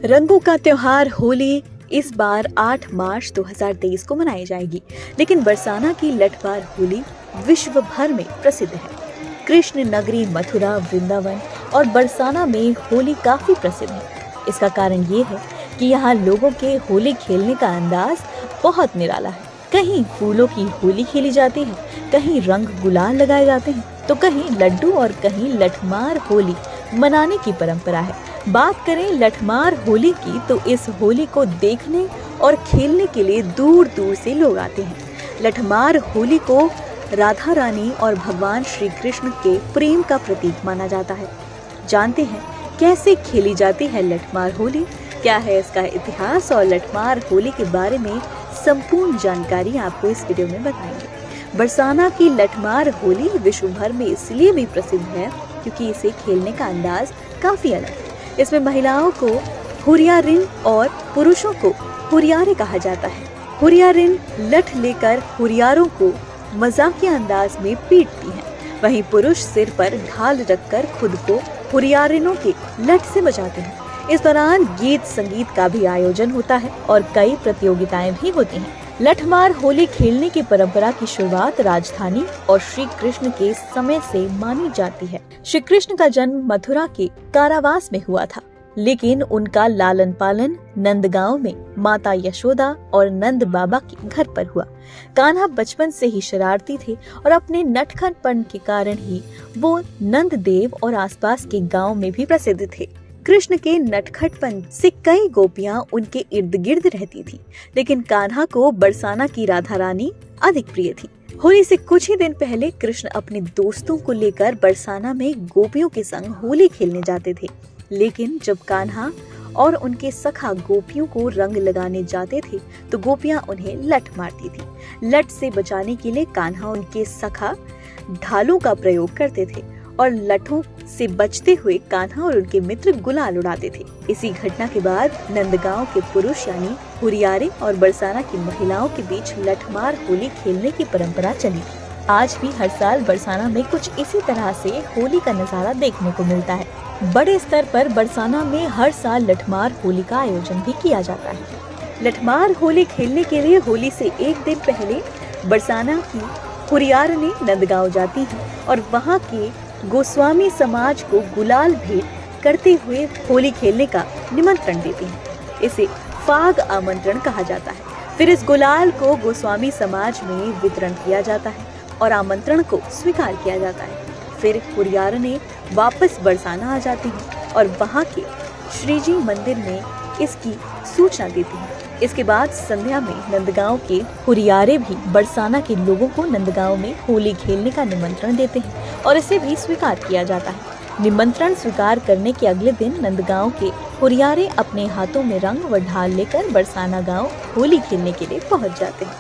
रंगों का त्योहार होली इस बार 8 मार्च 2023 को मनाई जाएगी, लेकिन बरसाना की लठमार होली विश्व भर में प्रसिद्ध है। कृष्ण नगरी मथुरा, वृंदावन और बरसाना में होली काफी प्रसिद्ध है। इसका कारण ये है कि यहाँ लोगों के होली खेलने का अंदाज बहुत निराला है। कहीं फूलों की होली खेली जाती है, कहीं रंग गुलाल लगाए जाते हैं, तो कहीं लड्डू और कहीं लठमार होली मनाने की परंपरा है। बात करें लठमार होली की, तो इस होली को देखने और खेलने के लिए दूर दूर से लोग आते हैं। लठमार होली को राधा रानी और भगवान श्री कृष्ण के प्रेम का प्रतीक माना जाता है। जानते हैं कैसे खेली जाती है लठमार होली, क्या है इसका इतिहास, और लठमार होली के बारे में संपूर्ण जानकारी आपको इस वीडियो में बताएंगे। बरसाना की लठमार होली विश्व भर में इसलिए भी प्रसिद्ध है क्योंकि इसे खेलने का अंदाज काफी अलग है। इसमें महिलाओं को हुरियारिन और पुरुषों को हुरियारे कहा जाता है। हुरियारिन लठ लेकर हुरियारों को मजाकिया अंदाज में पीटती हैं, वहीं पुरुष सिर पर ढाल रखकर खुद को हुरियारिनों के लठ से बचाते हैं। इस दौरान गीत संगीत का भी आयोजन होता है और कई प्रतियोगिताएं भी होती हैं। लठमार होली खेलने की परंपरा की शुरुआत राजधानी और श्री कृष्ण के समय से मानी जाती है। श्री कृष्ण का जन्म मथुरा के कारावास में हुआ था, लेकिन उनका लालन पालन नंदगांव में माता यशोदा और नंद बाबा के घर पर हुआ। कान्हा बचपन से ही शरारती थे और अपने नटखटपन के कारण ही वो नंद देव और आसपास के गांव में भी प्रसिद्ध थे। कृष्ण के नटखटपन से कई गोपियां उनके इर्द गिर्द रहती थीं, लेकिन कान्हा को बरसाना की राधा रानी अधिक प्रिय थी। होली से कुछ ही दिन पहले कृष्ण अपने दोस्तों को लेकर बरसाना में गोपियों के संग होली खेलने जाते थे, लेकिन जब कान्हा और उनके सखा गोपियों को रंग लगाने जाते थे तो गोपियां उन्हें लठ मारती थी। लठ से बचाने के लिए कान्हा उनके सखा ढालों का प्रयोग करते थे और लठों से बचते हुए कान्हा और उनके मित्र गुलाल उड़ाते थे। इसी घटना के बाद नंदगांव के पुरुष यानी हुरियारे और बरसाना की महिलाओं के बीच लठमार होली खेलने की परंपरा चली। आज भी हर साल बरसाना में कुछ इसी तरह से होली का नजारा देखने को मिलता है। बड़े स्तर पर बरसाना में हर साल लठमार होली का आयोजन भी किया जाता है। लठमार होली खेलने के लिए होली से एक दिन पहले बरसाना की हुरियारने नंदगांव जाती है और वहाँ के गोस्वामी समाज को गुलाल भेंट करते हुए होली खेलने का निमंत्रण देती हैं। इसे फाग आमंत्रण कहा जाता है। फिर इस गुलाल को गोस्वामी समाज में वितरण किया जाता है और आमंत्रण को स्वीकार किया जाता है। फिर हुरियारने वापस बरसाना आ जाती हैं और वहाँ के श्रीजी मंदिर में इसकी सूचना देती हैं। इसके बाद संध्या में नंदगांव के हुरियारे भी बरसाना के लोगों को नंदगांव में होली खेलने का निमंत्रण देते हैं और इसे भी स्वीकार किया जाता है। निमंत्रण स्वीकार करने के अगले दिन नंदगांव के हुरियारे अपने हाथों में रंग व ढाल लेकर बरसाना गांव होली खेलने के लिए पहुंच जाते हैं।